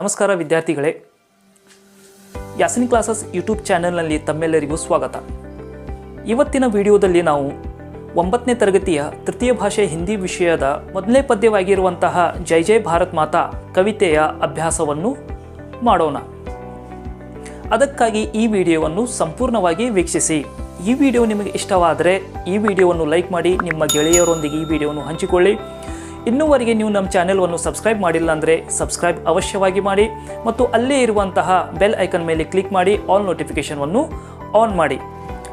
ನಮಸ್ಕಾರ ವಿದ್ಯಾರ್ಥಿಗಳೇ, Yasin classes YouTube ಚಾನೆಲ್ನಲ್ಲಿ ತಮ್ಮೆಲ್ಲರಿಗೂ ಸ್ವಾಗತ. ಇವತ್ತಿನ ವಿಡಿಯೋದಲ್ಲಿ ನಾವು 9ನೇ ತರಗತಿಯ ತೃತೀಯ ಭಾಷೆ ಹಿಂದಿ ವಿಷಯದ ಮೊದಲನೇ ಪದ್ಯವಾಗಿರುವಂತಹ ಜೈ ಜೈ ಭಾರತ್ ಮಾತಾ ಕವಿತೆಯ ಅಭ್ಯಾಸವನ್ನು ಮಾಡೋಣ. ಅದಕ್ಕಾಗಿ ಈ ವಿಡಿಯೋವನ್ನು ಸಂಪೂರ್ಣವಾಗಿ ವೀಕ್ಷಿಸಿ. ಈ ವಿಡಿಯೋ ನಿಮಗೆ ಇಷ್ಟವಾದರೆ ಈ ವಿಡಿಯೋವನ್ನು ಲೈಕ್ ಮಾಡಿ, ನಿಮ್ಮ ಗೆಳೆಯರೊಂದಿಗೆ ಈ ವಿಡಿಯೋವನ್ನು ಹಂಚಿಕೊಳ್ಳಿ. ಇನ್ನೂವರೆಗೆ ನೀವು ನಮ್ಮ ಚಾನೆಲ್ವನ್ನು ಸಬ್ಸ್ಕ್ರೈಬ್ ಮಾಡಿಲ್ಲ ಅಂದರೆ ಸಬ್ಸ್ಕ್ರೈಬ್ ಅವಶ್ಯವಾಗಿ ಮಾಡಿ ಮತ್ತು ಅಲ್ಲೇ ಇರುವಂತಹ ಬೆಲ್ ಐಕನ್ ಮೇಲೆ ಕ್ಲಿಕ್ ಮಾಡಿ ಆಲ್ ನೋಟಿಫಿಕೇಷನನ್ನು ಆನ್ ಮಾಡಿ.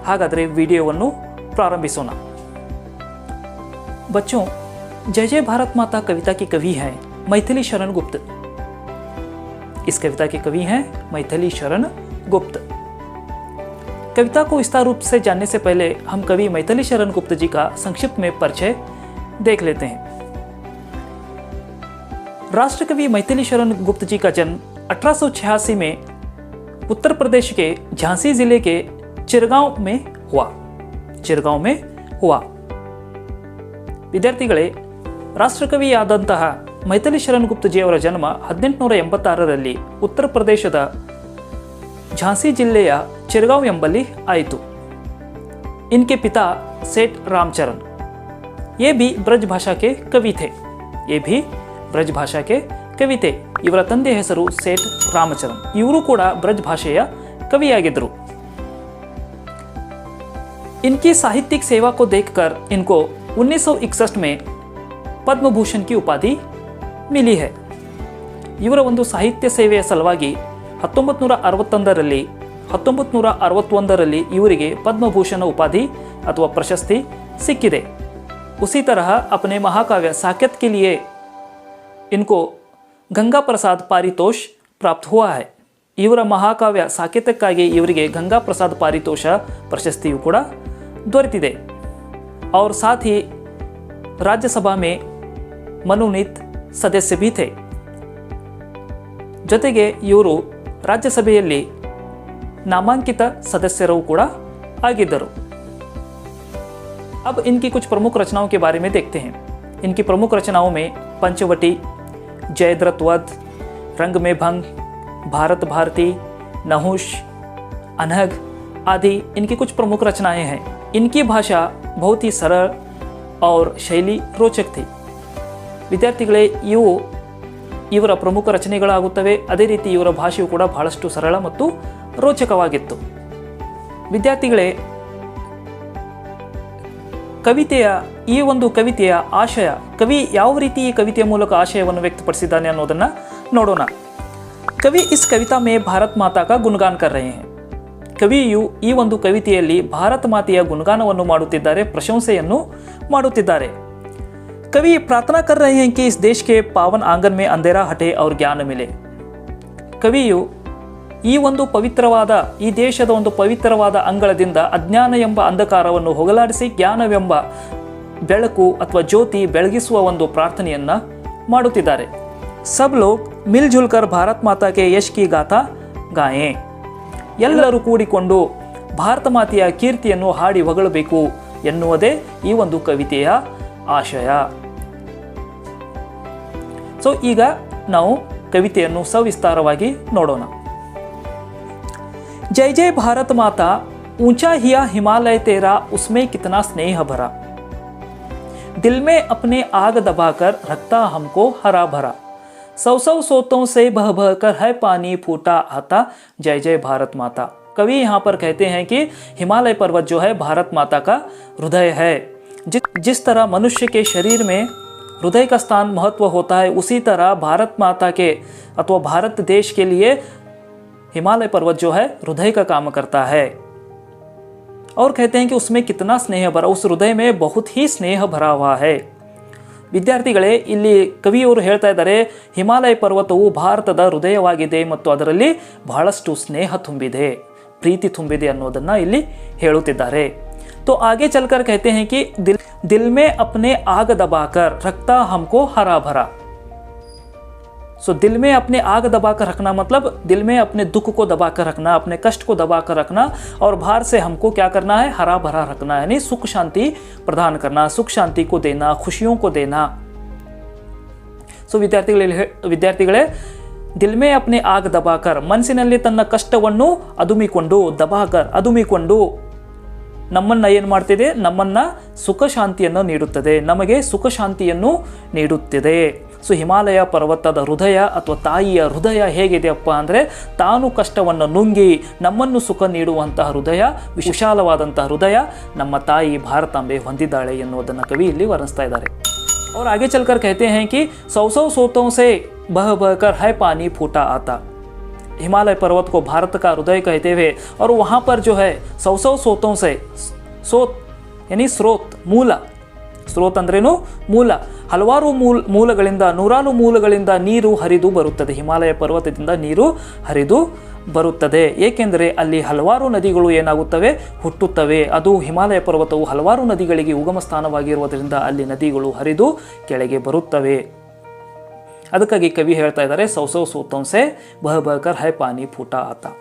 ಹಾಗಾದರೆ ವಿಡಿಯೋವನ್ನು ಪ್ರಾರಂಭಿಸೋಣ. बच्चों, जय जय भारत माता कविता की कवि हैं मैथिली शरण गुप्त. इस कविता के कवि हैं मैथिली शरण गुप्त. कविता को विस्तार रूप से जानने से पहले हम कवि मैथिली शरण गुप्त जी का संक्षिप्त में परिचय देख लेते हैं. राष्ट्रकवि मैथिली शरण गुप्त जी का जन्म 1886 में उत्तर प्रदेश के झांसी जिले के चिरगांव में हुआ. ವಿದ್ಯಾರ್ಥಿಗಳೇ, ರಾಷ್ಟ್ರಕವಿಯಾದಂತಹ ಮೈಥಿಲಿ ಶರಣ್ ಗುಪ್ತಜಿಯವರ ಜನ್ಮ 1886ರಲ್ಲಿ ಉತ್ತರ ಪ್ರದೇಶದ ಝಾಂಸಿ ಜಿಲ್ಲೆಯ ಚಿರಗಾಂವ್ ಎಂಬಲ್ಲಿ ಆಯಿತು. इनके पिता सेठ रामचरण ये भी ब्रज भाषा के कवि थे. ಇವರ ತಂದೆ ಹೆಸರು ಸೇಠ್ ರಾಮಚರಣ್. ಇವರು ಕೂಡ ಬ್ರಜ್ ಭಾಷೆಯ ಕವಿಯಾಗಿದ್ದರು. इनकी साहित्यिक सेवा को देखकर इनको 1961 में पद्म भूषण की उपाधि मिली है. ಇವರ ಒಂದು ಸಾಹಿತ್ಯ ಸೇವೆಯ ಸಲುವಾಗಿ 1961ರಲ್ಲಿ ಇವರಿಗೆ ಪದ್ಮಭೂಷಣ ಉಪಾಧಿ ಅಥವಾ ಪ್ರಶಸ್ತಿ ಸಿಕ್ಕಿದೆ. उसी तरह अपने महाकाव्य साकेत के लिए इनको गंगा प्रसाद पारितोष प्राप्त हुआ है. ಇವರ ಮಹಾಕಾವ್ಯ ಸಾಕೇತಕ್ಕಾಗಿ ಇವರಿಗೆ ಗಂಗಾ ಪ್ರಸಾದ್ ಪಾರಿತೋಷ ಪ್ರಶಸ್ತಿಯು ಕೂಡ ದೊರೆತಿದೆ. और साथ ही राज्यसभा में मनोनीत सदस्य भी थे. ಜೊತೆಗೆ ಇವರು ರಾಜ್ಯಸಭೆಯಲ್ಲಿ ನಾಮಾಂಕಿತ ಸದಸ್ಯರು ಕೂಡ ಆಗಿದ್ದರು. अब इनकी कुछ प्रमुख रचनाओं के बारे में देखते हैं. इनकी प्रमुख रचनाओं में पंचवटी, जयद्रथ वध, रंग में भंग, भारत भारती, नहुष, अनहग आदि इनकी कुछ प्रमुख रचनाएं हैं. इनकी भाषा बहुत ही सरल और शैली रोचक थी. ವಿದ್ಯಾರ್ಥಿಗಳೇ, ಇವರ ಪ್ರಮುಖ ರಚನೆಗಳಾಗುತ್ತವೆ. ಅದೇ ರೀತಿ ಇವರ ಭಾಷೆಯು ಕೂಡ ಬಹಳಷ್ಟು ಸರಳ ಮತ್ತು ರೋಚಕವಾಗಿತ್ತು. ವಿದ್ಯಾರ್ಥಿಗಳೇ, ಈ ಒಂದು ಕವಿತೆಯ ಆಶಯ, ಕವಿ ಯಾವ ರೀತಿ ಈ ಕವಿತೆಯ ಮೂಲಕ ಆಶಯವನ್ನು ವ್ಯಕ್ತಪಡಿಸಿದ್ದಾನೆ ಅನ್ನೋದನ್ನು ನೋಡೋಣ. ಕವಿ ಇಸ್ ಕವಿತಾ ಮೇ ಭಾರತ್ ಮಾತಾ ಕಾ ಗುಣಗಾನ ಕರ್ ರಹೆ ಹೈ. ಕವಿಯು ಈ ಒಂದು ಕವಿತೆಯಲ್ಲಿ ಭಾರತ ಮಾತೆಯ ಗುಣಗಾನವನ್ನು ಮಾಡುತ್ತಿದ್ದಾರೆ, ಪ್ರಶಂಸೆಯನ್ನು ಮಾಡುತ್ತಿದ್ದಾರೆ. ಕವಿ ಪ್ರಾರ್ಥನಾ ಕರ್ ರಹೆ ಹೈ ಕಿ ಇಸ್ ದೇಶ ಕೆ ಪಾವನ್ ಆಂಗನ್ ಮೇ ಅಂಧೇರಾ ಹಟೆ ಔರ್ ಜ್ಞಾನ ಮಿಲೆ. ಕವಿಯು ಈ ಒಂದು ಪವಿತ್ರವಾದ, ಈ ದೇಶದ ಒಂದು ಪವಿತ್ರವಾದ ಅಂಗಳದಿಂದ ಅಜ್ಞಾನ ಎಂಬ ಅಂಧಕಾರವನ್ನು ಹೋಗಲಾಡಿಸಿ ಜ್ಞಾನವೆಂಬ ಬೆಳಕು ಅಥವಾ ಜ್ಯೋತಿ ಬೆಳಗಿಸುವ ಒಂದು ಪ್ರಾರ್ಥನೆಯನ್ನ ಮಾಡುತ್ತಿದ್ದಾರೆ. ಸಬ್ ಲೋಗ್ ಮಿಲ್ ಜುಲ್ ಕರ್ ಭಾರತ್ ಮಾತಾ ಕೆ ಯಶ್ ಕಿ ಗಾಥಾ ಗಾಯೆ. ಎಲ್ಲರೂ ಕೂಡಿಕೊಂಡು ಭಾರತ ಮಾತೆಯ ಕೀರ್ತಿಯನ್ನು ಹಾಡಿ ಹೊಗಳಬೇಕು ಎನ್ನುವುದೇ ಈ ಒಂದು ಕವಿತೆಯ ಆಶಯ. ಸೊ ಈಗ ನಾವು ಕವಿತೆಯನ್ನು ಸವಿಸ್ತಾರವಾಗಿ ನೋಡೋಣ. जय जय भारत माता ऊंचा हिया हिमालय तेरा उसमें कितना स्नेह भरा. दिल में अपने आग दबाकर रखता हमको हरा भरा. सौ सोतों से बह बह कर है पानी फूटा आता जय जय भारत माता. कवि यहाँ पर कहते हैं कि हिमालय पर्वत जो है भारत माता का हृदय है. जिस तरह मनुष्य के शरीर में हृदय का स्थान महत्व होता है, उसी तरह भारत माता के अथवा भारत देश के लिए हिमालय पर्वत जो है हृदय का काम करता है. और कहते हैं कि उसमें कितना स्नेह भरा, उस हृदय में बहुत ही स्नेह भरा हुआ है. ವಿದ್ಯಾರ್ಥಿಗಳೇ, ಇಲ್ಲಿ ಕವಿಯವರು ಹೇಳ್ತಾ ಇದ್ದಾರೆ, ಹಿಮಾಲಯ ಪರ್ವತವು ಭಾರತದ ಹೃದಯವಾಗಿದೆ ಮತ್ತು ಅದರಲ್ಲಿ ಬಹಳಷ್ಟು ಸ್ನೇಹ ತುಂಬಿದೆ, ಪ್ರೀತಿ ತುಂಬಿದೆ ಅನ್ನೋದನ್ನ ಇಲ್ಲಿ ಹೇಳುತ್ತಿದ್ದಾರೆ. तो आगे चलकर कहते हैं कि दिल में अपने आग दबाकर रखता हमको हरा भरा. सो दिल में अपने आग दबा कर रखना मतलब दिल में अपने दुख को दबा कर रखना, अपने कष्ट को दबा कर रखना, और बाहर से हमको क्या करना है, हरा भरा रखना, यानी सुख शांति प्रदान करना, सुख शांति को देना, खुशियों को देना. सो विद्यार्थिಗಳೇ ದಿಲ್ ಮೇ ಅಪ್ನೆ ಆಗ್ ದಬಾಕರ್, ಮನಸ್ಸಿನಲ್ಲಿ ತನ್ನ ಕಷ್ಟವನ್ನು ಅದುಮಿಕೊಂಡು, ದಬಾಕರ್ ಅದುಮಿಕೊಂಡು ನಮ್ಮನ್ನು ಏನು ಮಾಡ್ತಿದೆ, ನಮ್ಮನ್ನು ಸುಖ ಶಾಂತಿಯನ್ನು ನೀಡುತ್ತದೆ, ನಮಗೆ ಸುಖ ಶಾಂತಿಯನ್ನು ನೀಡುತ್ತಿದೆ. ಸೊ ಹಿಮಾಲಯ ಪರ್ವತದ ಹೃದಯ ಅಥವಾ ತಾಯಿಯ ಹೃದಯ ಹೇಗಿದೆಯಪ್ಪ ಅಂದರೆ, ತಾನು ಕಷ್ಟವನ್ನು ನುಂಗಿ ನಮ್ಮನ್ನು ಸುಖ ನೀಡುವಂತಹ ಹೃದಯ, ವಿಶಾಲವಾದಂತಹ ಹೃದಯ ನಮ್ಮ ತಾಯಿ ಭಾರತಾಂಬೆ ಹೊಂದಿದ್ದಾಳೆ ಎನ್ನುವುದನ್ನು ಕವಿ ಇಲ್ಲಿ ವರ್ಣಿಸ್ತಾ ಇದ್ದಾರೆ. और आगे चलकर कहते हैं कि 100 सोतों से बह बहकर है पानी फूटा आता. हिमालय पर्वत को भारत का हृदय कहते हुए, और वहाँ पर जो है 100 सोतों से, सोत यानी स्रोत, ಮೂಲ, ಸ್ರೋತ್ ಅಂದ್ರೇನು ಮೂಲ, ಹಲವಾರು ಮೂಲಗಳಿಂದ, ನೂರಾರು ಮೂಲಗಳಿಂದ ನೀರು ಹರಿದು ಬರುತ್ತದೆ. ಹಿಮಾಲಯ ಪರ್ವತದಿಂದ ನೀರು ಹರಿದು ಬರುತ್ತದೆ. ಏಕೆಂದರೆ ಅಲ್ಲಿ ಹಲವಾರು ನದಿಗಳು ಏನಾಗುತ್ತವೆ, ಹುಟ್ಟುತ್ತವೆ. ಅದು ಹಿಮಾಲಯ ಪರ್ವತವು ಹಲವಾರು ನದಿಗಳಿಗೆ ಉಗಮ ಸ್ಥಾನವಾಗಿರುವುದರಿಂದ ಅಲ್ಲಿ ನದಿಗಳು ಹರಿದು ಕೆಳಗೆ ಬರುತ್ತವೆ. ಅದಕ್ಕಾಗಿ ಕವಿ ಹೇಳ್ತಾ ಇದ್ದಾರೆ 100 सोतों से बह बहकर है पानी फूटा आता.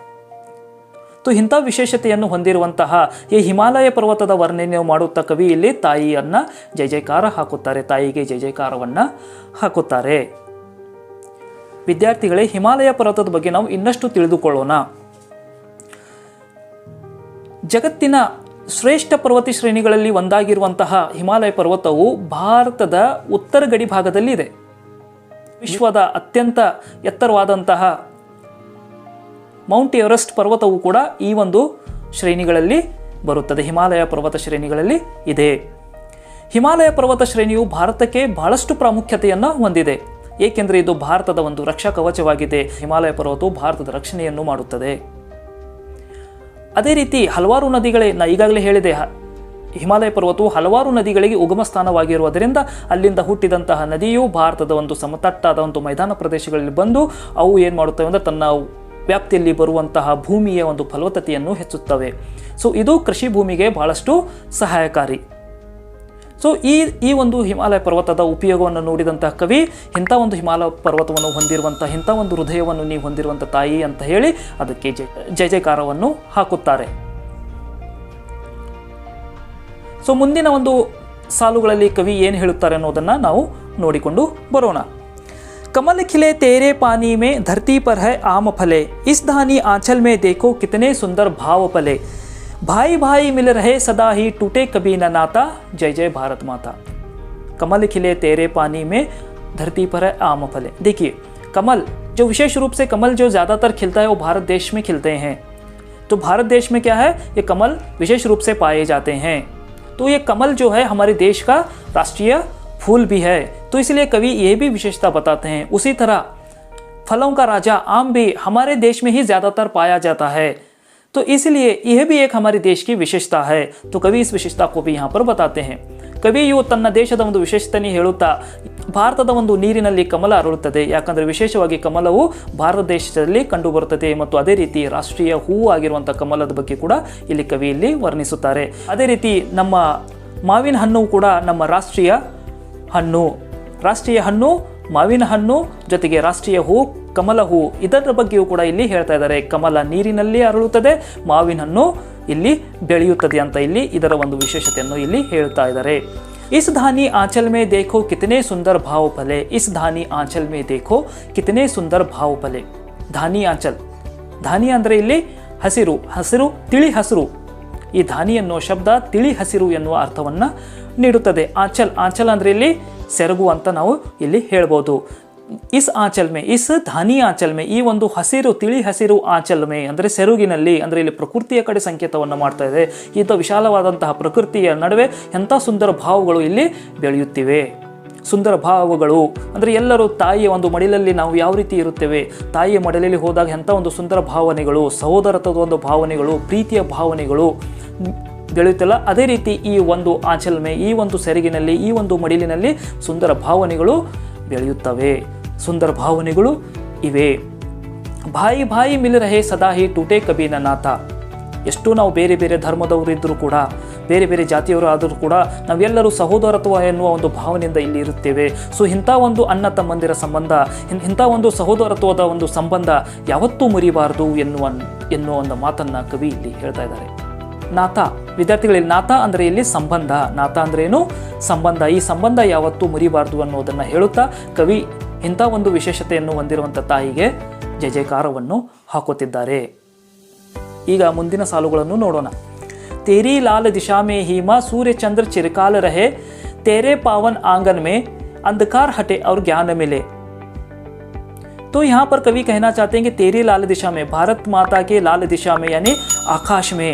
ಇಂಥ ವಿಶೇಷತೆಯನ್ನು ಹೊಂದಿರುವಂತಹ ಈ ಹಿಮಾಲಯ ಪರ್ವತದ ವರ್ಣನೆ ಮಾಡುತ್ತಾ ಕವಿ ಇಲ್ಲಿ ತಾಯಿಯನ್ನ ಜಯ ಜಯಕಾರ ಹಾಕುತ್ತಾರೆ, ತಾಯಿಗೆ ಜಯ ಜಯಕಾರವನ್ನು ಹಾಕುತ್ತಾರೆ. ವಿದ್ಯಾರ್ಥಿಗಳೇ, ಹಿಮಾಲಯ ಪರ್ವತದ ಬಗ್ಗೆ ನಾವು ಇನ್ನಷ್ಟು ತಿಳಿದುಕೊಳ್ಳೋಣ. ಜಗತ್ತಿನ ಶ್ರೇಷ್ಠ ಪರ್ವತ ಶ್ರೇಣಿಗಳಲ್ಲಿ ಒಂದಾಗಿರುವಂತಹ ಹಿಮಾಲಯ ಪರ್ವತವು ಭಾರತದ ಉತ್ತರ ಗಡಿ ಭಾಗದಲ್ಲಿ ಇದೆ. ವಿಶ್ವದ ಅತ್ಯಂತ ಎತ್ತರವಾದಂತಹ ಮೌಂಟ್ ಎವರೆಸ್ಟ್ ಪರ್ವತವು ಕೂಡ ಈ ಒಂದು ಶ್ರೇಣಿಗಳಲ್ಲಿ ಬರುತ್ತದೆ, ಹಿಮಾಲಯ ಪರ್ವತ ಶ್ರೇಣಿಗಳಲ್ಲಿ ಇದೆ. ಹಿಮಾಲಯ ಪರ್ವತ ಶ್ರೇಣಿಯು ಭಾರತಕ್ಕೆ ಬಹಳಷ್ಟು ಪ್ರಾಮುಖ್ಯತೆಯನ್ನು ಹೊಂದಿದೆ. ಏಕೆಂದರೆ ಇದು ಭಾರತದ ಒಂದು ರಕ್ಷಾ ಕವಚವಾಗಿದೆ. ಹಿಮಾಲಯ ಪರ್ವತವು ಭಾರತದ ರಕ್ಷಣೆಯನ್ನು ಮಾಡುತ್ತದೆ. ಅದೇ ರೀತಿ ಹಲವಾರು ನದಿಗಳೇ, ಈಗಾಗಲೇ ಹೇಳಿದೆ, ಹಿಮಾಲಯ ಪರ್ವತವು ಹಲವಾರು ನದಿಗಳಿಗೆ ಉಗಮ ಸ್ಥಾನವಾಗಿರುವುದರಿಂದ ಅಲ್ಲಿಂದ ಹುಟ್ಟಿದಂತಹ ನದಿಯು ಭಾರತದ ಒಂದು ಸಮತಟ್ಟಾದ ಒಂದು ಮೈದಾನ ಪ್ರದೇಶಗಳಲ್ಲಿ ಬಂದು ಅವು ಏನು ಮಾಡುತ್ತವೆ ಅಂದರೆ ತನ್ನ ವ್ಯಾಪ್ತಿಯಲ್ಲಿ ಬರುವಂತಹ ಭೂಮಿಯ ಒಂದು ಫಲವತ್ತತೆಯನ್ನು ಹೆಚ್ಚುತ್ತವೆ. ಸೊ ಇದು ಕೃಷಿ ಭೂಮಿಗೆ ಬಹಳಷ್ಟು ಸಹಾಯಕಾರಿ. ಸೊ ಈ ಒಂದು ಹಿಮಾಲಯ ಪರ್ವತದ ಉಪಯೋಗವನ್ನು ನೋಡಿದಂತಹ ಕವಿ ಇಂಥ ಒಂದು ಹಿಮಾಲಯ ಪರ್ವತವನ್ನು ಹೊಂದಿರುವಂತಹ ಇಂಥ ಒಂದು ಹೃದಯವನ್ನು ನೀವು ಹೊಂದಿರುವಂಥ ತಾಯಿ ಅಂತ ಹೇಳಿ ಅದಕ್ಕೆ ಜಯ ಜಯಕಾರವನ್ನು ಹಾಕುತ್ತಾರೆ. ಸೊ ಮುಂದಿನ ಒಂದು ಸಾಲುಗಳಲ್ಲಿ ಕವಿ ಏನು ಹೇಳುತ್ತಾರೆ ಅನ್ನೋದನ್ನು ನಾವು ನೋಡಿಕೊಂಡು ಬರೋಣ. कमल खिले तेरे पानी में, धरती पर है आम फले, इस धानी आंचल में देखो कितने सुंदर भाव पले, भाई भाई मिल रहे सदा ही टूटे कभी न नाता, जय जय भारत माता. कमल खिले तेरे पानी में, धरती पर है आम फले. देखिए कमल, जो विशेष रूप से कमल जो ज़्यादातर खिलता है वो भारत देश में खिलते हैं. तो भारत देश में क्या है, ये कमल विशेष रूप से पाए जाते हैं. तो ये कमल जो है हमारे देश का राष्ट्रीय फूल भी है. तो इसलिए कवि ये भी विशेषता बताते हैं. उसी तरह फलों का राजा आम भी हमारे देश में ही ज़्यादातर पाया जाता है. तो इसलिए यह भी एक हमारे देश की विशेषता है. तो कवि इस विशेषता को भी यहाँ पर बताते हैं. ಕವಿಯು ತನ್ನ ದೇಶದ ಒಂದು ವಿಶೇಷತೆಯನ್ನು ಹೇಳುತ್ತಾ ಭಾರತದ ಒಂದು ನೀರಿನಲ್ಲಿ ಕಮಲ ಅರಳುತ್ತದೆ. ಯಾಕಂದರೆ ವಿಶೇಷವಾಗಿ ಕಮಲವು ಭಾರತ ದೇಶದಲ್ಲಿ ಕಂಡುಬರುತ್ತದೆ ಮತ್ತು ಅದೇ ರೀತಿ ರಾಷ್ಟ್ರೀಯ ಹೂವು ಆಗಿರುವಂಥ ಕಮಲದ ಬಗ್ಗೆ ಕೂಡ ಇಲ್ಲಿ ಕವಿಯಲ್ಲಿ ವರ್ಣಿಸುತ್ತಾರೆ. ಅದೇ ರೀತಿ ನಮ್ಮ ಮಾವಿನ ಹಣ್ಣು ಕೂಡ ನಮ್ಮ ರಾಷ್ಟ್ರೀಯ ಹಣ್ಣು ಮಾವಿನ ಹಣ್ಣು ಜೊತೆಗೆ ರಾಷ್ಟ್ರೀಯ ಹೂ ಕಮಲ ಹೂ, ಇದರ ಬಗ್ಗೆಯೂ ಕೂಡ ಇಲ್ಲಿ ಹೇಳ್ತಾ ಇದ್ದಾರೆ. ಕಮಲ ನೀರಿನಲ್ಲಿ ಅರಳುತ್ತದೆ, ಮಾವಿನ ಹಣ್ಣು ಇಲ್ಲಿ ಬೆಳೆಯುತ್ತದೆ ಅಂತ ಇಲ್ಲಿ ಇದರ ಒಂದು ವಿಶೇಷತೆಯನ್ನು ಇಲ್ಲಿ ಹೇಳ್ತಾ ಇದ್ದಾರೆ. इस धानी आंचल में देखो कितने सुंदर भाव फले, इस धानी आंचल में देखो कितने सुंदर भाव फले. ಧಾನಿ ಆಂಚಲ್, ಧಾನಿ ಅಂದರೆ ಇಲ್ಲಿ ಹಸಿರು, ತಿಳಿ ಹಸಿರು. ಈ ಧಾನಿ ಎನ್ನುವ ಶಬ್ದ ತಿಳಿ ಹಸಿರು ಎನ್ನುವ ಅರ್ಥವನ್ನು ನೀಡುತ್ತದೆ. ಆಂಚಲ್ ಅಂದರೆ ಇಲ್ಲಿ ಸೆರಗು ಅಂತ ನಾವು ಇಲ್ಲಿ ಹೇಳ್ಬೋದು. ಇಸ್ ಆಂಚಲ್ ಮೇ, ಇಸ್ ಧಾನಿ ಆಂಚಲ್ ಮೇ, ಈ ಒಂದು ತಿಳಿ ಹಸಿರು ಆಂಚಲ್ ಮೇ ಅಂದರೆ ಸೆರುಗಿನಲ್ಲಿ, ಅಂದರೆ ಇಲ್ಲಿ ಪ್ರಕೃತಿಯ ಕಡೆ ಸಂಕೇತವನ್ನು ಮಾಡ್ತಾ ಇದೆ. ಇಂಥ ವಿಶಾಲವಾದಂತಹ ಪ್ರಕೃತಿಯ ನಡುವೆ ಎಂಥ ಸುಂದರ ಭಾವಗಳು ಇಲ್ಲಿ ಬೆಳೆಯುತ್ತಿವೆ. ಸುಂದರ ಭಾವಗಳು ಅಂದರೆ ಎಲ್ಲರೂ ತಾಯಿಯ ಒಂದು ಮಡಿಲಲ್ಲಿ ನಾವು ಯಾವ ರೀತಿ ಇರುತ್ತೇವೆ, ತಾಯಿಯ ಮಡಿಲಲ್ಲಿ ಹೋದಾಗ ಎಂಥ ಒಂದು ಸುಂದರ ಭಾವನೆಗಳು, ಸಹೋದರತ್ವದ ಒಂದು ಭಾವನೆಗಳು, ಪ್ರೀತಿಯ ಭಾವನೆಗಳು ಬೆಳೆಯುತ್ತಲ್ಲ, ಅದೇ ರೀತಿ ಈ ಒಂದು ಆಂಚಲ್ಮೆ, ಈ ಒಂದು ಸೆರಗಿನಲ್ಲಿ, ಈ ಒಂದು ಮಡಿಲಿನಲ್ಲಿ ಸುಂದರ ಭಾವನೆಗಳು ಬೆಳೆಯುತ್ತವೆ, ಸುಂದರ ಭಾವನೆಗಳು ಇವೆ. ಭಾಯಿ ಭಾಯಿ ಮಿಲ್ ರಹೆ ಸದಾ ಹಿ ಟೂಟೆ ಕಬಿ ನ ನಾತ. ಎಷ್ಟು ನಾವು ಬೇರೆ ಬೇರೆ ಧರ್ಮದವರು ಇದ್ದರೂ ಕೂಡ, ಬೇರೆ ಬೇರೆ ಜಾತಿಯವರು ಆದರೂ ಕೂಡ ನಾವೆಲ್ಲರೂ ಸಹೋದರತ್ವ ಎನ್ನುವ ಒಂದು ಭಾವನೆಯಿಂದ ಇಲ್ಲಿ ಇರುತ್ತೇವೆ. ಸೊ ಇಂಥ ಒಂದು ಅಣ್ಣ ತಮ್ಮಂದಿರ ಸಂಬಂಧ, ಇಂಥ ಒಂದು ಸಹೋದರತ್ವದ ಒಂದು ಸಂಬಂಧ ಯಾವತ್ತೂ ಮುರಿಬಾರದು ಎನ್ನುವ ಒಂದು ಮಾತನ್ನು ಕವಿ ಇಲ್ಲಿ ಹೇಳ್ತಾ ಇದ್ದಾರೆ. ನಾಥ, ವಿದ್ಯಾರ್ಥಿಗಳಲ್ಲಿ ನಾಥ ಅಂದರೆ ಇಲ್ಲಿ ಸಂಬಂಧ. ನಾಥ ಅಂದ್ರೆ ಏನು? ಸಂಬಂಧ. ಈ ಸಂಬಂಧ ಯಾವತ್ತೂ ಮುರಿಬಾರದು ಅನ್ನೋದನ್ನು ಹೇಳುತ್ತಾ ಕವಿ ಇಂಥ ಒಂದು ವಿಶೇಷತೆಯನ್ನು ಹೊಂದಿರುವಂಥ ತಾಯಿಗೆ ಜಯ ಜಯಕಾರವನ್ನು ಹಾಕುತ್ತಿದ್ದಾರೆ. ಈಗ ಮುಂದಿನ ಸಾಲುಗಳನ್ನು ನೋಡೋಣ. तेरी लाल दिशा में हिमा सूर्य चंद्र चिरकाल रहे, तेरे पावन आंगन में अंधकार हटे और ज्ञान मिले. तो यहाँ पर कवि कहना चाहते हैं कि तेरी लाल दिशा में, भारत माता के लाल दिशा में यानी आकाश में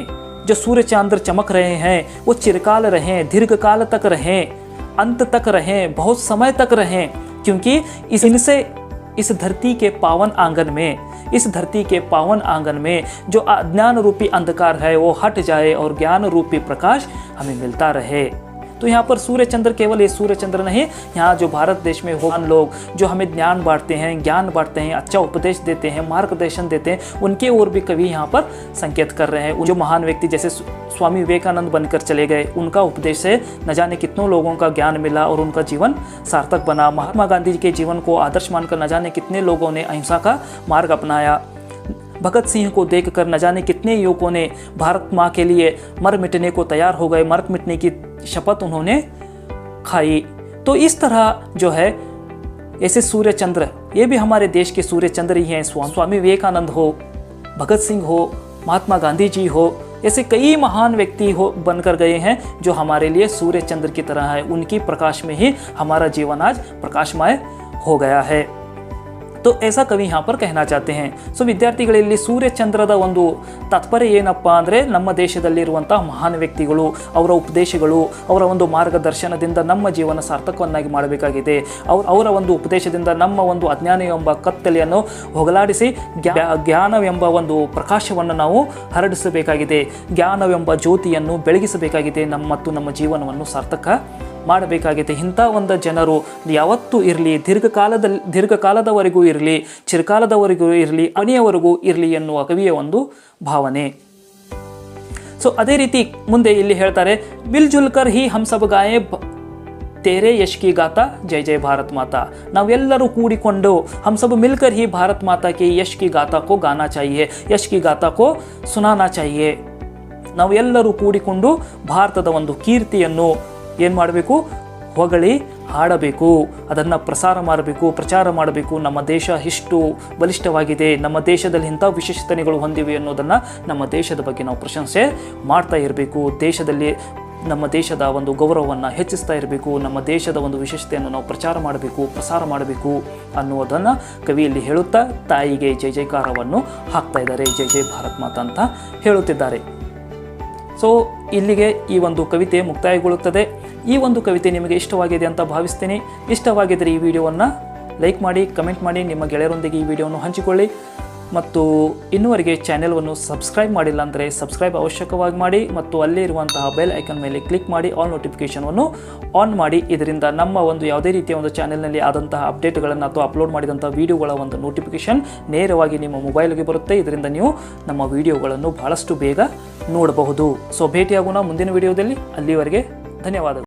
जो सूर्य चंद्र चमक रहे हैं वो चिरकाल रहें, दीर्घकाल तक रहें, अंत तक रहें, बहुत समय तक रहें, क्योंकि इनसे इस धरती के पावन आंगन में, इस धरती के पावन आंगन में जो अज्ञान रूपी अंधकार है वो हट जाए और ज्ञान रूपी प्रकाश हमें मिलता रहे. तो यहाँ पर सूर्य चंद्र केवल ये सूर्य चंद्र नहीं, यहाँ जो भारत देश में हो लोग जो हमें ज्ञान बांटते हैं, ज्ञान बांटते हैं, अच्छा उपदेश देते हैं, मार्गदर्शन देते हैं, उनके ओर भी कवि यहाँ पर संकेत कर रहे हैं. जो महान व्यक्ति जैसे स्वामी विवेकानंद बनकर चले गए, उनका उपदेश से न जाने कितनों लोगों का ज्ञान मिला और उनका जीवन सार्थक बना. महात्मा गांधी के जीवन को आदर्श मानकर न जाने कितने लोगों ने अहिंसा का मार्ग अपनाया. भगत सिंह को देखकर न जाने कितने युवकों ने भारत माँ के लिए मर मिटने को तैयार हो गए, मर मिटने की शपथ उन्होंने खाई. तो इस तरह जो है ऐसे सूर्य चंद्र, ये भी हमारे देश के सूर्य चंद्र ही हैं. स्वामी विवेकानंद हो, भगत सिंह हो, महात्मा गांधी जी हो, ऐसे कई महान व्यक्ति हो बनकर गए हैं जो हमारे लिए सूर्य चंद्र की तरह है. उनकी प्रकाश में ही हमारा जीवन आज प्रकाशमय हो गया है. तो ऐसा कवि यहाँ पर कहना चाहते हैं. ಸೊ ವಿದ್ಯಾರ್ಥಿಗಳಲ್ಲಿ ಸೂರ್ಯ ಚಂದ್ರದ ಒಂದು ತಾತ್ಪರ್ಯ ಏನಪ್ಪ ಅಂದರೆ, ನಮ್ಮ ದೇಶದಲ್ಲಿರುವಂತಹ ಮಹಾನ್ ವ್ಯಕ್ತಿಗಳು, ಅವರ ಉಪದೇಶಗಳು, ಅವರ ಒಂದು ಮಾರ್ಗದರ್ಶನದಿಂದ ನಮ್ಮ ಜೀವನ ಸಾರ್ಥಕವನ್ನಾಗಿ ಮಾಡಬೇಕಾಗಿದೆ. ಅವರ ಒಂದು ಉಪದೇಶದಿಂದ ನಮ್ಮ ಒಂದು ಅಜ್ಞಾನ ಎಂಬ ಕತ್ತಲೆಯನ್ನು ಹೋಗಲಾಡಿಸಿ ಜ್ಞಾನವೆಂಬ ಒಂದು ಪ್ರಕಾಶವನ್ನು ನಾವು ಹರಡಿಸಬೇಕಾಗಿದೆ. ಜ್ಞಾನವೆಂಬ ಜ್ಯೋತಿಯನ್ನು ಬೆಳಗಿಸಬೇಕಾಗಿದೆ. ಮತ್ತು ನಮ್ಮ ಜೀವನವನ್ನು ಸಾರ್ಥಕ ಮಾಡಬೇಕಾಗಿದೆ. ಇಂಥ ಒಂದು ಜನರು ಯಾವತ್ತೂ ಇರಲಿ, ದೀರ್ಘಕಾಲದವರೆಗೂ ಇರಲಿ, ಚಿರಕಾಲದವರೆಗೂ ಇರಲಿ, ಕೊನೆಯವರೆಗೂ ಇರಲಿ ಎನ್ನುವ ಕವಿಯ ಒಂದು ಭಾವನೆ. ಸೊ ಅದೇ ರೀತಿ ಮುಂದೆ ಇಲ್ಲಿ ಹೇಳ್ತಾರೆ, ಮಿಲ್ಜುಲ್ಕರ್ ಹಿ ಹಮ್ ಸಬ್ ಗಾಯೆ तेरे यश की गाता, जय जय भारत माता. ನಾವೆಲ್ಲರೂ ಕೂಡಿಕೊಂಡು हम सब मिलकर ही भारत माता के यश की गाता को गाना चाहिए, यश की गाता को सुनाना चाहिए. ನಾವೆಲ್ಲರೂ ಕೂಡಿಕೊಂಡು ಭಾರತದ ಒಂದು ಕೀರ್ತಿಯನ್ನು ಏನು ಮಾಡಬೇಕು, ಹೊಗಳಿ ಹಾಡಬೇಕು, ಅದನ್ನು ಪ್ರಚಾರ ಮಾಡಬೇಕು. ನಮ್ಮ ದೇಶ ಇಷ್ಟು ಬಲಿಷ್ಠವಾಗಿದೆ, ನಮ್ಮ ದೇಶದಲ್ಲಿ ಇಂಥ ವಿಶೇಷತೆಗಳು ಹೊಂದಿವೆ ಅನ್ನೋದನ್ನು ನಮ್ಮ ದೇಶದ ಬಗ್ಗೆ ನಾವು ಪ್ರಶಂಸೆ ಮಾಡ್ತಾ ಇರಬೇಕು. ದೇಶದಲ್ಲಿ ನಮ್ಮ ದೇಶದ ಒಂದು ಗೌರವವನ್ನು ಹೆಚ್ಚಿಸ್ತಾ ಇರಬೇಕು. ನಮ್ಮ ದೇಶದ ಒಂದು ವಿಶೇಷತೆಯನ್ನು ನಾವು ಪ್ರಸಾರ ಮಾಡಬೇಕು ಅನ್ನುವುದನ್ನು ಕವಿಯಲ್ಲಿ ಹೇಳುತ್ತಾ ತಾಯಿಗೆ ಜಯ ಜಯಕಾರವನ್ನು ಹಾಕ್ತಾ ಇದ್ದಾರೆ. ಜೈ ಜೈ ಭಾರತ್ ಮಾತಾ ಅಂತ ಹೇಳುತ್ತಿದ್ದಾರೆ. ಸೊ ಇಲ್ಲಿಗೆ ಈ ಒಂದು ಕವಿತೆ ಮುಕ್ತಾಯಗೊಳ್ಳುತ್ತದೆ. ಈ ಒಂದು ಕವಿತೆ ನಿಮಗೆ ಇಷ್ಟವಾಗಿದೆ ಅಂತ ಭಾವಿಸ್ತೀನಿ. ಇಷ್ಟವಾಗಿದ್ದರೆ ಈ ವಿಡಿಯೋವನ್ನು ಲೈಕ್ ಮಾಡಿ, ಕಮೆಂಟ್ ಮಾಡಿ, ನಿಮ್ಮ ಗೆಳೆಯರೊಂದಿಗೆ ಈ ವಿಡಿಯೋವನ್ನು ಹಂಚಿಕೊಳ್ಳಿ. ಮತ್ತು ಇನ್ನುವರೆಗೆ ಚಾನೆಲ್ವನ್ನು ಸಬ್ಸ್ಕ್ರೈಬ್ ಮಾಡಿಲ್ಲ ಅಂದರೆ ಸಬ್ಸ್ಕ್ರೈಬ್ ಅವಶ್ಯಕವಾಗಿ ಮಾಡಿ ಮತ್ತು ಅಲ್ಲೇ ಇರುವಂತಹ ಬೆಲ್ ಐಕನ್ ಮೇಲೆ ಕ್ಲಿಕ್ ಮಾಡಿ ಆಲ್ ನೋಟಿಫಿಕೇಷನನ್ನು ಆನ್ ಮಾಡಿ. ಇದರಿಂದ ನಮ್ಮ ಒಂದು ಯಾವುದೇ ರೀತಿಯ ಒಂದು ಚಾನೆಲ್ನಲ್ಲಿ ಆದಂತಹ ಅಪ್ಡೇಟ್ಗಳನ್ನು ಅಥವಾ ಅಪ್ಲೋಡ್ ಮಾಡಿದಂಥ ವೀಡಿಯೋಗಳ ಒಂದು ನೋಟಿಫಿಕೇಷನ್ ನೇರವಾಗಿ ನಿಮ್ಮ ಮೊಬೈಲ್ಗೆ ಬರುತ್ತೆ. ಇದರಿಂದ ನೀವು ನಮ್ಮ ವೀಡಿಯೋಗಳನ್ನು ಬಹಳಷ್ಟು ಬೇಗ ನೋಡಬಹುದು. ಸೊ ಭೇಟಿಯಾಗೋಣ ಮುಂದಿನ ವಿಡಿಯೋದಲ್ಲಿ. ಅಲ್ಲಿವರೆಗೆ ಧನ್ಯವಾದಗಳು.